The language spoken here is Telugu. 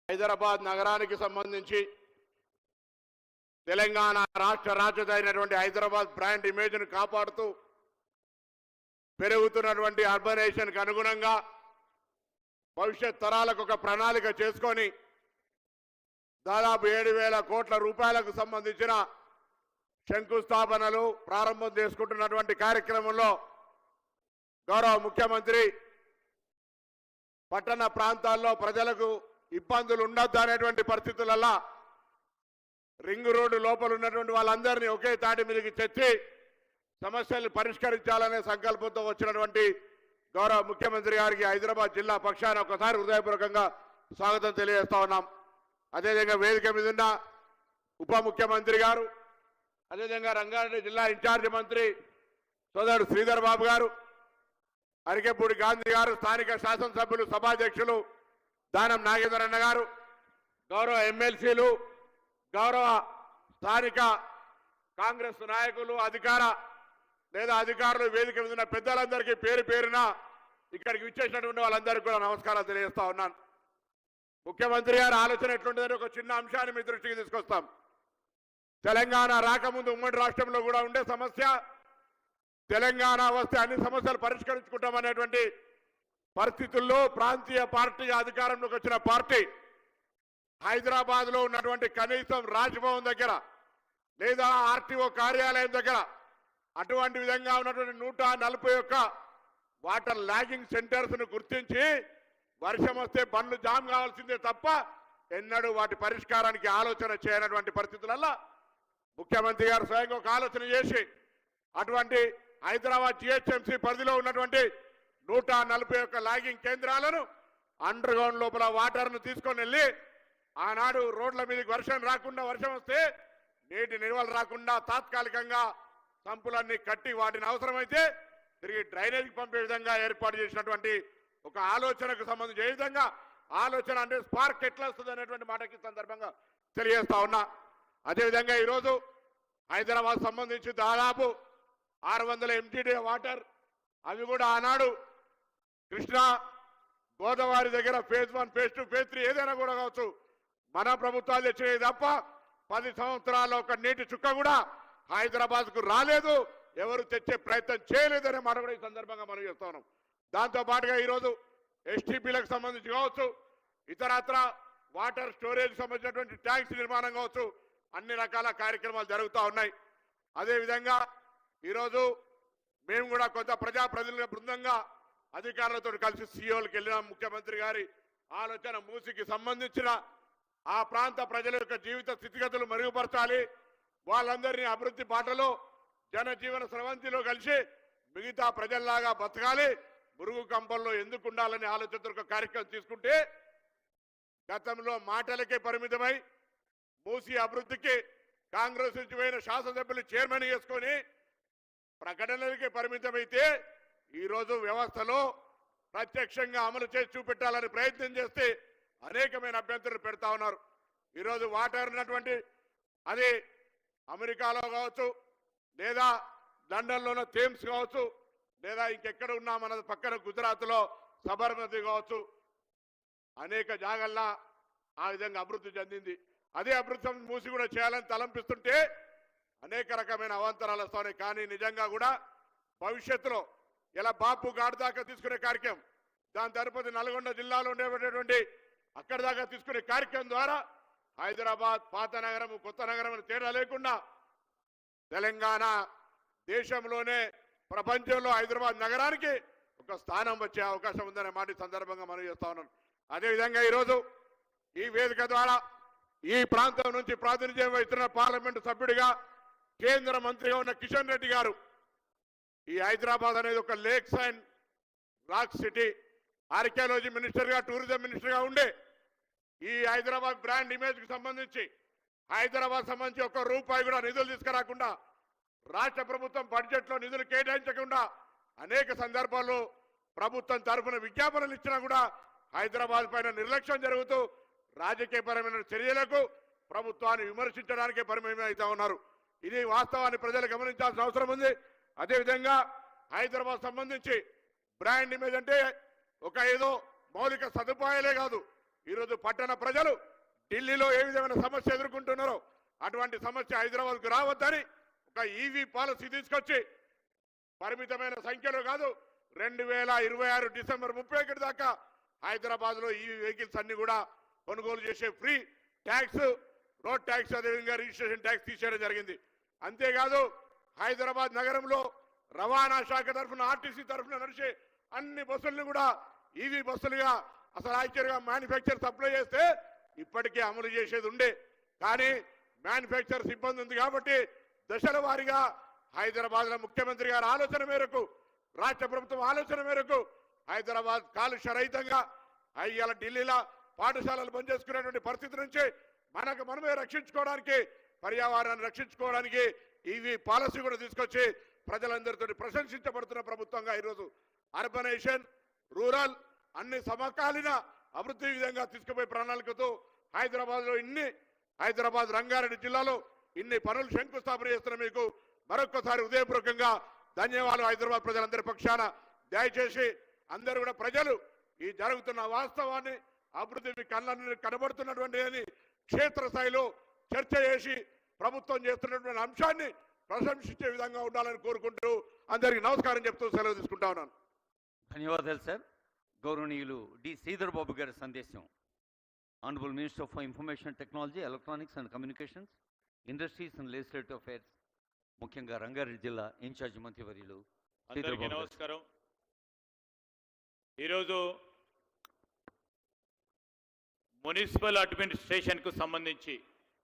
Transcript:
హైదరాబాద్ నగరానికి సంబంధించి తెలంగాణ రాష్ట్ర రాజధాని హైదరాబాద్ బ్రాండ్ ఇమేజ్ ను కాపాడుతూ పెరుగుతున్నటువంటి అర్బనైజేషన్ కు అనుగుణంగా భవిష్యత్ తరాలకు ఒక ప్రణాళిక చేసుకొని దాదాపు 7,000 కోట్ల రూపాయలకు సంబంధించిన శంకుస్థాపనలు ప్రారంభం చేసుకుంటున్నటువంటి కార్యక్రమంలో గౌరవ ముఖ్యమంత్రి పట్టణ ప్రాంతాల్లో ప్రజలకు ఇబ్బందులు ఉండొద్దు అనేటువంటి పరిస్థితులలో రింగ్ రోడ్డు లోపల ఉన్నటువంటి వాళ్ళందరినీ ఒకే తాటి మీదకి తెచ్చి సమస్యలను పరిష్కరించాలనే సంకల్పంతో వచ్చినటువంటి గౌరవ ముఖ్యమంత్రి గారికి హైదరాబాద్ జిల్లా పక్షాన ఒకసారి హృదయపూర్వకంగా స్వాగతం తెలియజేస్తా ఉన్నాం. అదేవిధంగా వేదిక మీద ఉన్న ఉప ముఖ్యమంత్రి గారు, అదేవిధంగా రంగారెడ్డి జిల్లా ఇన్ఛార్జి మంత్రి సోదరుడు శ్రీధర్ బాబు గారు, అరికెపూడి గాంధీ గారు, స్థానిక శాసనసభ్యులు సభాధ్యక్షులు దానం నాగేంద్రన్న గారు, గౌరవ ఎమ్మెల్సీలు, గౌరవ స్థానిక కాంగ్రెస్ నాయకులు, అధికారులు, వేదిక మీద ఉన్న పెద్దలందరికీ పేరు పేరున ఇక్కడికి విచ్చేసినటువంటి వాళ్ళందరికీ కూడా నమస్కారాలు తెలియజేస్తా ఉన్నాను. ముఖ్యమంత్రి గారి ఆలోచన ఎట్లుంటుందని ఒక చిన్న అంశాన్ని మీ దృష్టికి తీసుకొస్తాం. తెలంగాణ రాకముందు ఉమ్మడి రాష్ట్రంలో కూడా ఉండే సమస్య, తెలంగాణ వస్తే అన్ని సమస్యలు పరిష్కరించుకుంటామనేటువంటి పరిస్థితుల్లో ప్రాంతీయ పార్టీ అధికారంలోకి వచ్చిన పార్టీ హైదరాబాద్ లో ఉన్నటువంటి కనీసం రాజ్భవన్ దగ్గర లేదా ఆర్టీఓ కార్యాలయం దగ్గర అటువంటి విధంగా ఉన్నటువంటి 141 వాటర్ లాగింగ్ సెంటర్స్ ను గుర్తించి వర్షం వస్తే బండ్లు జామ్ కావాల్సిందే తప్ప ఎన్నడూ వాటి పరిష్కారానికి ఆలోచన చేయనటువంటి పరిస్థితులలో ముఖ్యమంత్రి గారు స్వయంగా ఒక ఆలోచన చేసి అటువంటి హైదరాబాద్ జిహెచ్ఎంసీ పరిధిలో ఉన్నటువంటి 141 లాగింగ్ కేంద్రాలను అండర్ గ్రౌండ్ లోపల వాటర్ను తీసుకొని వెళ్ళి ఆనాడు రోడ్ల మీదకి వర్షం రాకుండా, వర్షం వస్తే నీటి నిల్వలు రాకుండా తాత్కాలికంగా సంపులన్నీ కట్టి వాటిని అవసరమైతే తిరిగి డ్రైనేజీకి పంపే విధంగా ఏర్పాటు చేసినటువంటి ఒక ఆలోచనకు సంబంధించి ఏ విధంగా ఆలోచన అంటే స్పార్క్ ఎట్లా వస్తుంది అనేటువంటి మాటకి సందర్భంగా తెలియజేస్తా ఉన్నా. అదేవిధంగా ఈరోజు హైదరాబాద్ సంబంధించి దాదాపు 600 MTD వాటర్, అవి కూడా ఆనాడు కృష్ణా గోదావరి దగ్గర ఫేజ్ 1, ఫేజ్ 2, ఫేజ్ 3 ఏదైనా కూడా కావచ్చు, మన ప్రభుత్వాలు తెచ్చినవి తప్ప 10 సంవత్సరాల్లో ఒక నీటి చుక్క కూడా హైదరాబాద్ కు రాలేదు, ఎవరు తెచ్చే ప్రయత్నం చేయలేదనే మాట కూడా ఈ సందర్భంగా మనం చేస్తా ఉన్నాం. దాంతో పాటుగా ఈరోజు ఎస్టీపీలకు సంబంధించి కావచ్చు, ఇతరత్ర వాటర్ స్టోరేజ్ సంబంధించినటువంటి ట్యాంక్స్ నిర్మాణం కావచ్చు, అన్ని రకాల కార్యక్రమాలు జరుగుతూ ఉన్నాయి. అదేవిధంగా ఈరోజు మేము కూడా కొంత ప్రజాప్రతినిధుల బృందంగా అధికారులతో కలిసి సీఓలకు వెళ్ళిన ముఖ్యమంత్రి గారి ఆలోచన మూసికి సంబంధించిన ఆ ప్రాంత ప్రజల యొక్క జీవిత స్థితిగతులు మెరుగుపరచాలి, వాళ్ళందరినీ అభివృద్ధి బాటలో జనజీవన స్రవంతిలో కలిసి మిగతా ప్రజల్లాగా బతకాలి, మురుగు కంపల్లో ఎందుకు ఉండాలనే ఆలోచనతో ఒక కార్యక్రమం తీసుకుంటే గతంలో మాటలకే పరిమితమై మూసి అభివృద్ధికి కాంగ్రెస్ నుంచి పోయిన శాసనసభ్యులు చైర్మన్ చేసుకొని ప్రకటనలకే పరిమితమైతే ఈరోజు వ్యవస్థలో ప్రత్యక్షంగా అమలు చేసి చూపెట్టాలని ప్రయత్నం చేస్తే అనేకమైన అభ్యంతరాలు పెడతా ఉన్నారు. ఈరోజు వాటర్ ఉన్నటువంటి అది అమెరికాలో కావచ్చు, లేదా లండన్లోనో థేమ్స్ కావచ్చు, లేదా ఇంకెక్కడ ఉన్నా మన పక్కన గుజరాత్లో సబర్మతి కావచ్చు, అనేక జాగల్లా ఆ విధంగా అభివృద్ధి చెందింది. అదే అభివృద్ధి మూసి కూడా చేయాలని తలంపిస్తుంటే అనేక రకమైన అవాంతరాలు వస్తున్నాయి. కానీ నిజంగా కూడా భవిష్యత్తులో ఇలా బాపు ఘాట్ దాకా తీసుకునే కార్యక్రమం, దాని తరుపతి నల్గొండ జిల్లాలో ఉండేటువంటి అక్కడి దాకా తీసుకునే కార్యక్రమం ద్వారా హైదరాబాద్ పాత నగరం కొత్త నగరం అని తేడా లేకుండా తెలంగాణ దేశంలోనే ప్రపంచంలో హైదరాబాద్ నగరానికి ఒక స్థానం వచ్చే అవకాశం ఉందనే మాట సందర్భంగా మనం చేస్తా ఉన్నాను. అదేవిధంగా ఈరోజు ఈ వేదిక ద్వారా ఈ ప్రాంతం నుంచి ప్రాతినిధ్యం వహిస్తున్న పార్లమెంటు సభ్యుడిగా కేంద్ర మంత్రిగా ఉన్న కిషన్ రెడ్డి గారు ఈ హైదరాబాద్ అనేది ఒక lakes and rock city, archaeology minister గా, టూరిజం మినిస్టర్ గా ఉండే ఈ హైదరాబాద్ బ్రాండ్ ఇమేజ్ కు సంబంధించి హైదరాబాద్ సంబంధించి ఒక్క రూపాయి కూడా నిధులు తీసుకురాకుండా, రాష్ట్ర ప్రభుత్వం బడ్జెట్ లో నిధులు కేటాయించకుండా అనేక సందర్భాల్లో ప్రభుత్వం తరఫున విజ్ఞాపనలు ఇచ్చినా కూడా హైదరాబాద్ పైన నిర్లక్ష్యం జరుగుతూ రాజకీయపరమైన చర్యలకు ప్రభుత్వాన్ని విమర్శించడానికే పరిమితం అవుతా ఉన్నారు. ఇది వాస్తవాన్ని ప్రజలు గమనించాల్సిన అవసరం ఉంది. అదేవిధంగా హైదరాబాద్ సంబంధించి బ్రాండ్ ఇమేజ్ అంటే ఒక ఏదో మౌలిక సదుపాయాలే కాదు, ఈరోజు పట్టణ ప్రజలు ఢిల్లీలో ఏ విధమైన సమస్య ఎదుర్కొంటున్నారో అటువంటి సమస్య హైదరాబాద్కు రావద్దని ఒక ఈవీ పాలసీ తీసుకొచ్చి పరిమితమైన సంఖ్యలో కాదు 2026 డిసెంబర్ 31 దాకా హైదరాబాద్లో ఈవీ వెహికల్స్ అన్ని కూడా కొనుగోలు చేసే ఫ్రీ ట్యాక్స్, రోడ్ ట్యాక్స్, అదేవిధంగా రిజిస్ట్రేషన్ ట్యాక్స్ తీసేయడం జరిగింది. అంతేకాదు హైదరాబాద్ నగరంలో రవాణా శాఖ తరఫున ఆర్టీసీ తరఫున నడిచే అన్ని బస్సులను కూడా ఈవీ బస్సులుగా అసలు యాక్చువల్గా మ్యానుఫ్యాక్చర్ సప్లై చేస్తే ఇప్పటికే అమలు చేసేది ఉండే, కానీ మ్యానుఫ్యాక్చర్ సిబ్బంది ఉంది కాబట్టి దశల వారీగా హైదరాబాద్లో ముఖ్యమంత్రి గారి ఆలోచన మేరకు, రాష్ట్ర ప్రభుత్వం ఆలోచన మేరకు హైదరాబాద్ కాలుష్య రహితంగా ఇవాళ ఢిల్లీలో పాఠశాలలు బంద్ చేసుకునేటువంటి పరిస్థితి నుంచి మనమే రక్షించుకోవడానికి, పర్యావరణాన్ని రక్షించుకోవడానికి ఈవీ పాలసీ కూడా తీసుకొచ్చి ప్రజలందరితో ప్రశంసించబడుతున్న ప్రభుత్వంగా ఈరోజు అర్బనైజేషన్, రూరల్ అన్ని సమకాలీన అభివృద్ధి విధంగా తీసుకుపోయే ప్రణాళికతో హైదరాబాద్ రంగారెడ్డి జిల్లాలో ఇన్ని పనులు శంకుస్థాపన చేస్తున్న మీకు మరొక్కసారి ఉదయపూర్వకంగా ధన్యవాదాలు. హైదరాబాద్ ప్రజలందరి పక్షాన దయచేసి అందరూ కూడా ప్రజలు ఈ జరుగుతున్న వాస్తవాన్ని, అభివృద్ధి కళ్ళని కనబడుతున్నటువంటి క్షేత్రస్థాయిలో చర్చ చేసి ప్రభుత్వం చేస్తున్నటువంటి అంశాన్ని ప్రశంసించే విధంగా ఉండాలని కోరుకుంటూ అందరికీ నమస్కారం చెప్తూ సెలవు తీసుకుంటా ఉన్నాను. ధన్యవాదాలు సార్. గౌరవనీయులు డి శ్రీధర్ బాబు గారి సందేశం. Honourable minister for information technology, electronics and communications, industries and legislative affairs, ముఖ్యంగా రంగారెడ్డి జిల్లా ఇన్ఛార్జ్ మంత్రివర్యులు. అందరికీ నమస్కారం. ఈరోజు మున్సిపల్ అడ్మినిస్ట్రేషన్కు సంబంధించి